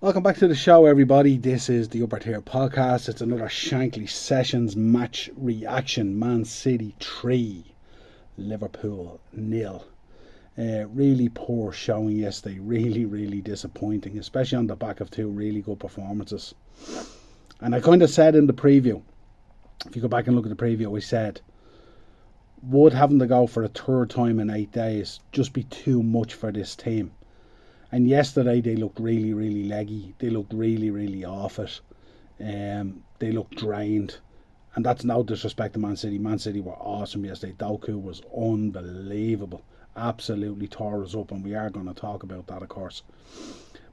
Welcome back to the show, everybody. This is the Upper Tier Podcast. It's another Shankly Sessions match reaction. Man City 3, Liverpool 0. Really poor showing yesterday. Really disappointing, especially on the back of two really good performances. And I kind of said in the preview, if you go back and look at the preview, we said, would having to go for a third time in 8 days just be too much for this team? And yesterday they looked really leggy. They looked really off it. They looked drained. And that's no disrespect to Man City. Man City were awesome yesterday. Doku was unbelievable. Absolutely tore us up, and we are going to talk about that, of course.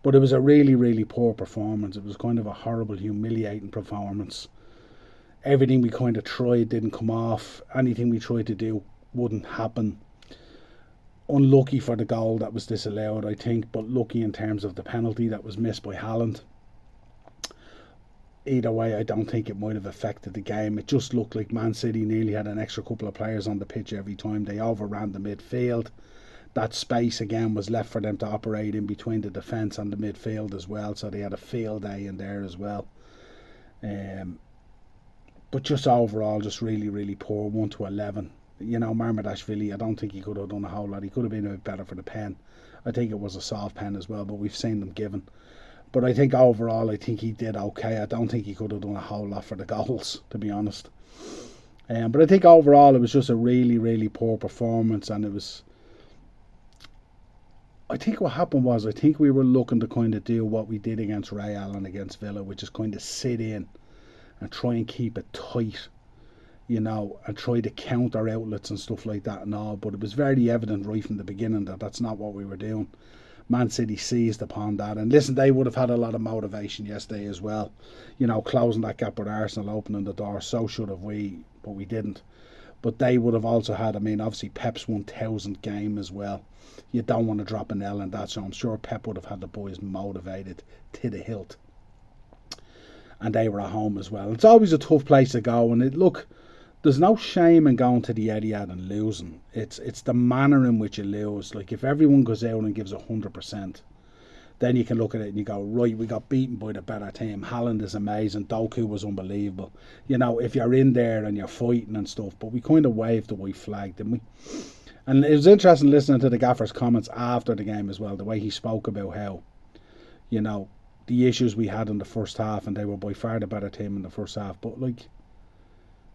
But it was a really poor performance. It was kind of a horrible, humiliating performance. Everything we kind of tried didn't come off. Anything we tried to do wouldn't happen. Unlucky for the goal that was disallowed, I think, but lucky in terms of the penalty that was missed by Haaland. Either way, I don't think it might have affected the game. It just looked like Man City nearly had an extra couple of players on the pitch every time. They overran the midfield. That space again was left for them to operate in between the defence and the midfield as well, so they had a field day in there as well. But just overall, just really poor. 1-11. You know, Marmadashvili, I don't think he could have done a whole lot. He could have been a bit better for the pen. I think it was a soft pen as well, but we've seen them given. But I think overall, I think he did okay. I don't think he could have done a whole lot for the goals, to be honest. But I think overall, it was just a really poor performance. And it was... I think what happened was, I think we were looking to kind of do what we did against Real and against Villa, which is kind of sit in and try and keep it tight. You know, and try to counter outlets and stuff like that and all. But it was very evident right from the beginning that that's not what we were doing. Man City seized upon that. And listen, they would have had a lot of motivation yesterday as well. You know, closing that gap with Arsenal, opening the door. So should have we, but we didn't. But they would have also had, I mean, obviously Pep's 1000th game as well. You don't want to drop an L in that. So I'm sure Pep would have had the boys motivated to the hilt. And they were at home as well. It's always a tough place to go. And look... There's no shame in going to the Etihad and losing. It's the manner in which you lose. Like, if everyone goes out and gives 100%, then you can look at it and you go, right, we got beaten by the better team. Haaland is amazing. Doku was unbelievable. You know, if you're in there and you're fighting and stuff. But we kind of waved the white flag, didn't we? And it was interesting listening to the gaffer's comments after the game as well. The way he spoke about how, you know, the issues we had in the first half, and they were by far the better team in the first half. But, like...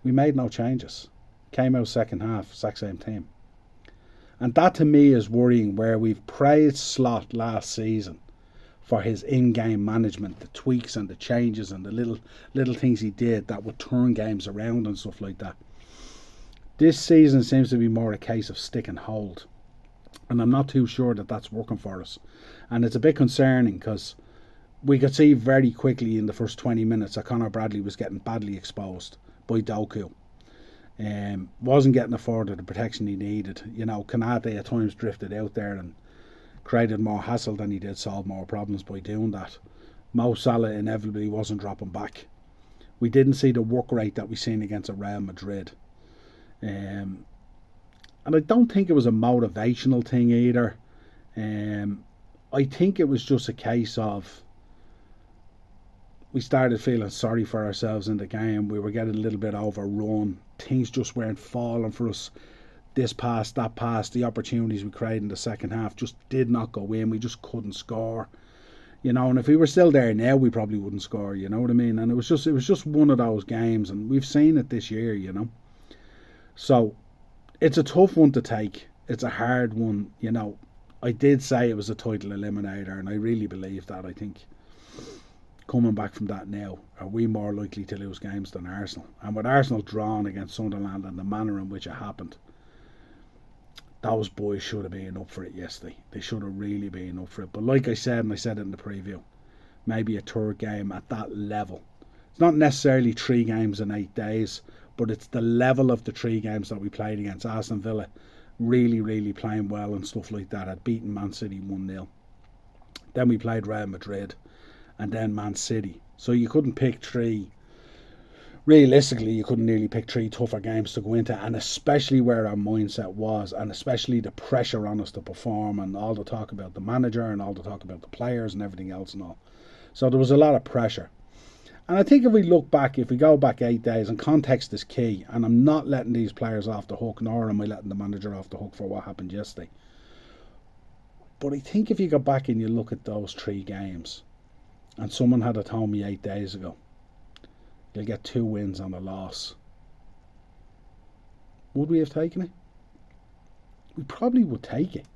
we made no changes. Came out second half, exact same team. And that to me is worrying, where we've praised Slot last season for his in-game management, the tweaks and the changes and the little things he did that would turn games around and stuff like that. This season seems to be more a case of stick and hold. And I'm not too sure that that's working for us. And it's a bit concerning because we could see very quickly in the first 20 minutes that Conor Bradley was getting badly exposed by Doku. Wasn't getting afforded the protection he needed. You know, Kanate at times drifted out there and created more hassle than he did solve more problems by doing that. Mo Salah inevitably wasn't dropping back. We didn't see the work rate that we seen against Real Madrid. And I don't think it was a motivational thing either. I think it was just a case of we started feeling sorry for ourselves in the game. We were getting a little bit overrun. Things just weren't falling for us. This pass, that pass, the opportunities we created in the second half just did not go in. We just couldn't score. You know, and if we were still there now, we probably wouldn't score, you know what I mean? And it was just one of those games, and we've seen it this year, you know. So it's a tough one to take. It's a hard one, you know. I did say it was a title eliminator, and I really believe that. I think coming back from that now, are we more likely to lose games than Arsenal? And with Arsenal drawn against Sunderland and the manner in which it happened, those boys should have been up for it yesterday. They should have really been up for it. But like I said, and I said it in the preview, maybe a third game at that level. It's not necessarily 3 games in 8 days, but it's the level of the 3 games that we played against Aston Villa, really playing well and stuff like that. Had beaten Man City 1-0. Then we played Real Madrid, and then Man City. So you couldn't pick 3. Realistically, you couldn't nearly pick 3 tougher games to go into, and especially where our mindset was, and especially the pressure on us to perform, and all the talk about the manager, and all the talk about the players and everything else and all. So there was a lot of pressure. And I think if we go back 8 days, and context is key, and I'm not letting these players off the hook, nor am I letting the manager off the hook for what happened yesterday. But I think if you go back and you look at those 3 games, and someone had told me 8 days ago, you'll get 2 wins and a loss, would we have taken it? We probably would take it.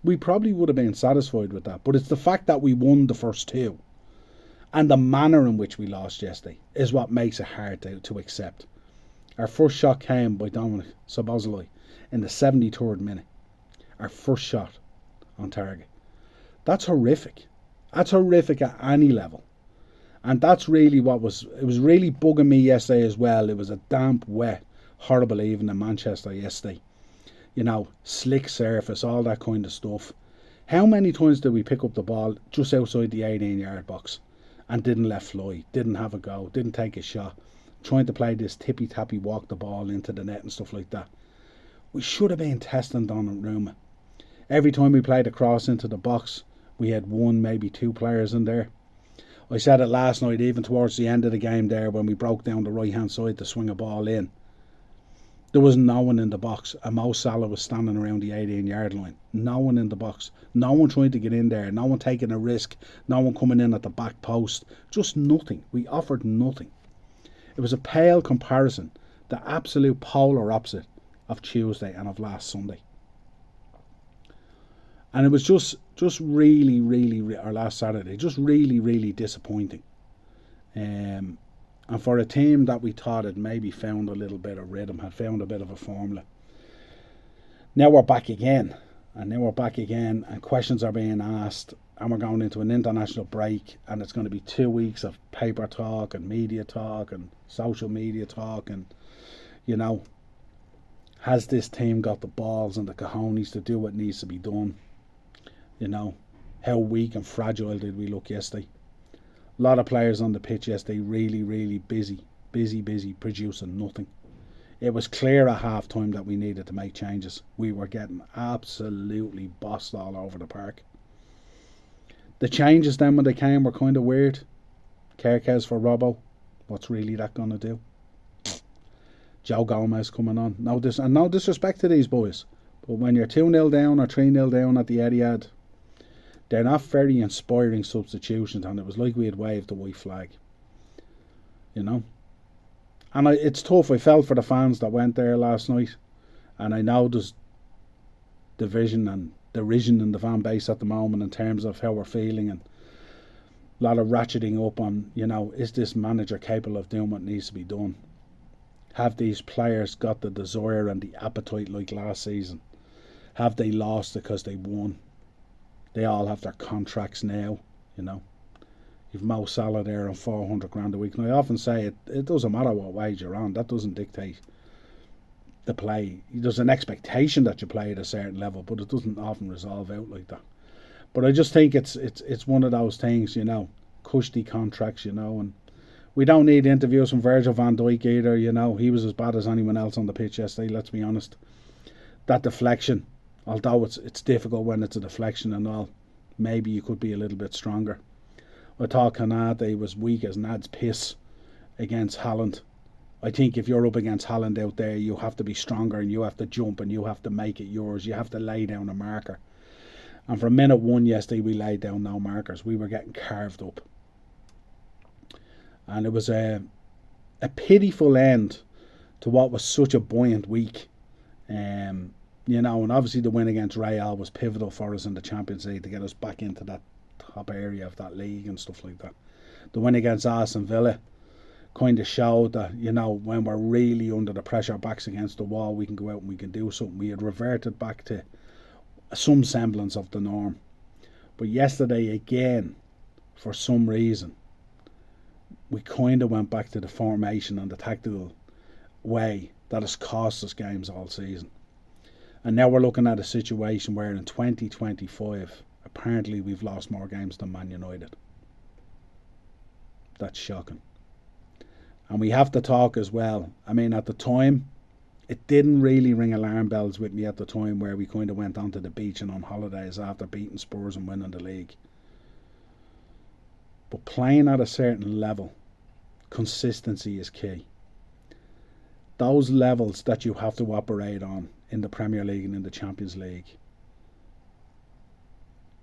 We probably would have been satisfied with that. But it's the fact that we won the first 2 and the manner in which we lost yesterday is what makes it hard to accept. Our first shot came by Dominic Szoboszlai in the 73rd minute. Our first shot on target. That's horrific. That's horrific at any level. And that's really it was really bugging me yesterday as well. It was a damp, wet, horrible evening in Manchester yesterday. You know, slick surface, all that kind of stuff. How many times did we pick up the ball just outside the 18-yard box and didn't let fly, didn't have a go, didn't take a shot, trying to play this tippy-tappy, walk the ball into the net and stuff like that? We should have been testing Donnarumma. Every time we played a cross into the box, we had 1, maybe 2 players in there. I said it last night, even towards the end of the game there, when we broke down the right-hand side to swing a ball in. There was no one in the box, and Mo Salah was standing around the 18-yard line. No one in the box. No one trying to get in there. No one taking a risk. No one coming in at the back post. Just nothing. We offered nothing. It was a pale comparison, the absolute polar opposite of Tuesday and of last Sunday. And it was just really, or last Saturday, just really, really disappointing. And for a team that we thought had maybe found a little bit of rhythm, had found a bit of a formula. Now we're back again. And questions are being asked. And we're going into an international break. And it's going to be 2 weeks of paper talk and media talk and social media talk. And, you know, has this team got the balls and the cojones to do what needs to be done? You know, how weak and fragile did we look yesterday? A lot of players on the pitch yesterday, really, really busy, producing nothing. It was clear at half time that we needed to make changes. We were getting absolutely bossed all over the park. The changes then when they came were kind of weird. Kerkez for Robbo. What's really that going to do? Joe Gomez coming on. No disrespect to these boys, but when you're 2-0 down or 3-0 down at the Etihad, they're not very inspiring substitutions, and it was like we had waved the white flag. You know? And it's tough. I felt for the fans that went there last night, and I know there's division and derision in the fan base at the moment in terms of how we're feeling, and a lot of ratcheting up on, you know, is this manager capable of doing what needs to be done? Have these players got the desire and the appetite like last season? Have they lost because they won? They all have their contracts now, you know. You've Mo Salah there on 400 grand a week. And I often say it doesn't matter what wage you're on. That doesn't dictate the play. There's an expectation that you play at a certain level, but it doesn't often resolve out like that. But I just think it's one of those things, you know, cushy contracts, you know, and we don't need interviews from Virgil van Dijk either, you know. He was as bad as anyone else on the pitch yesterday, let's be honest. That deflection, although it's difficult when it's a deflection and all, maybe you could be a little bit stronger. I thought Konate was weak as Nad's piss against Haaland. I think if you're up against Haaland out there, you have to be stronger and you have to jump and you have to make it yours. You have to lay down a marker. And from minute 1 yesterday, we laid down no markers. We were getting carved up. And it was a pitiful end to what was such a buoyant week. You know, and obviously the win against Real was pivotal for us in the Champions League to get us back into that top area of that league and stuff like that. The win against Aston Villa kind of showed that, you know, when we're really under the pressure, backs against the wall, we can go out and we can do something. We had reverted back to some semblance of the norm. But yesterday again, for some reason, we kind of went back to the formation and the tactical way that has cost us games all season. And now we're looking at a situation where in 2025, apparently we've lost more games than Man United. That's shocking. And we have to talk as well. I mean, at the time, it didn't really ring alarm bells with me at the time where we kind of went onto the beach and on holidays after beating Spurs and winning the league. But playing at a certain level, consistency is key. Those levels that you have to operate on in the Premier League and in the Champions League,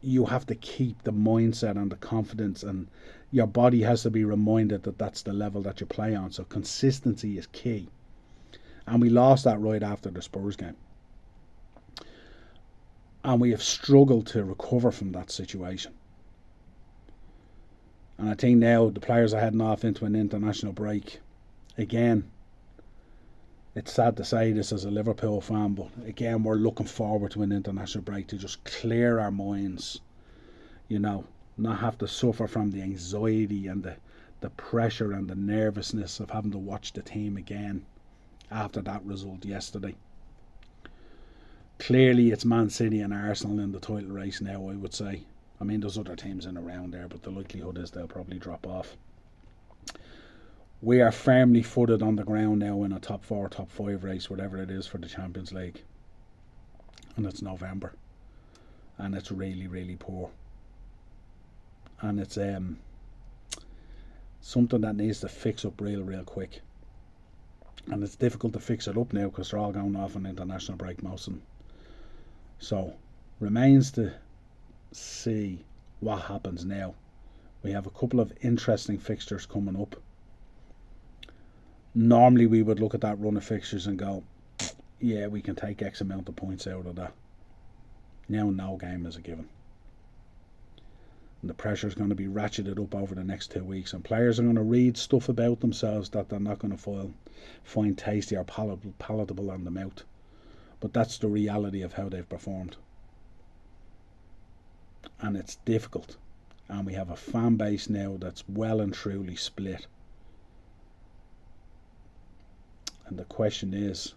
you have to keep the mindset and the confidence, and your body has to be reminded that that's the level that you play on. So consistency is key. And we lost that right after the Spurs game. And we have struggled to recover from that situation. And I think now the players are heading off into an international break. Again, it's sad to say this as a Liverpool fan, but again, we're looking forward to an international break to just clear our minds, not have to suffer from the anxiety and the pressure and the nervousness of having to watch the team again after that result yesterday. Clearly, it's Man City and Arsenal in the title race now, I would say. I mean, there's other teams in around there, but the likelihood is they'll probably drop off. We are firmly footed on the ground now in a top 4, top 5 race, whatever it is for the Champions League. And it's November. And it's really, really poor. And it's something that needs to fix up real quick. And it's difficult to fix it up now because they're all going off on international break, most of them. So, remains to see what happens now. We have a couple of interesting fixtures coming up. Normally we would look at that run of fixtures and go, yeah, we can take X amount of points out of that. Now no game is a given. And the pressure is going to be ratcheted up over the next 2 weeks, and players are going to read stuff about themselves that they're not going to find tasty or palatable on the mouth. But that's the reality of how they've performed. And it's difficult. And we have a fan base now that's well and truly split. And the question is,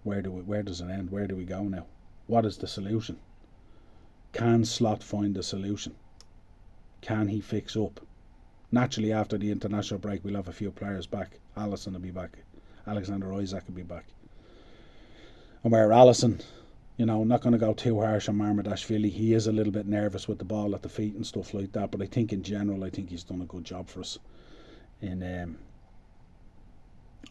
where does it end? Where do we go now? What is the solution? Can Slot find the solution? Can he fix up? Naturally, after the international break, we'll have a few players back. Alisson will be back. Alexander Isak will be back. And where Alisson, not going to go too harsh on Marmadashvili. He is a little bit nervous with the ball at the feet and stuff like that. But I think in general, he's done a good job for us in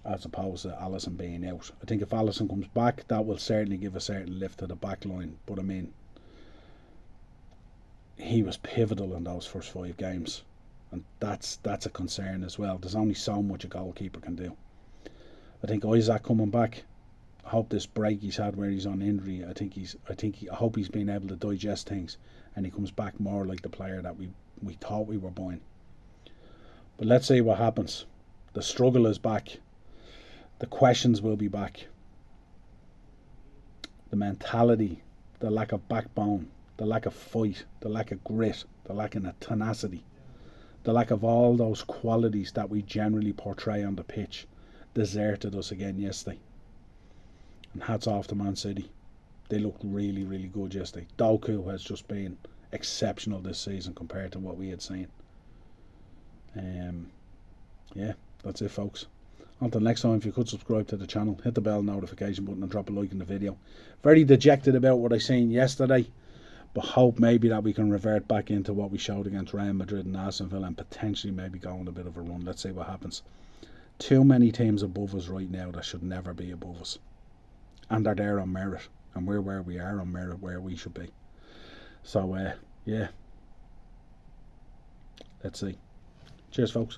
as opposed to Alisson being out. I think if Alisson comes back, that will certainly give a certain lift to the back line. But I mean, he was pivotal in those first 5 games, and that's a concern as well. There's only so much a goalkeeper can do. I think Isak coming back, I hope this break he's had where he's on injury, I hope he's been able to digest things and he comes back more like the player that we thought we were buying. But let's see what happens. The struggle is back. The questions will be back. The mentality, the lack of backbone, the lack of fight, the lack of grit, the lack of tenacity, the lack of all those qualities that we generally portray on the pitch deserted us again yesterday. And hats off to Man City. They looked really, really good yesterday. Doku has just been exceptional this season compared to what we had seen. Yeah, that's it, folks. Until next time, if you could subscribe to the channel, hit the bell notification button and drop a like in the video. Very dejected about what I seen yesterday, but hope maybe that we can revert back into what we showed against Real Madrid and Aston Villa and potentially maybe go on a bit of a run. Let's see what happens. Too many teams above us right now that should never be above us. And they're there on merit. And we're where we are on merit, where we should be. So, yeah. Let's see. Cheers, folks.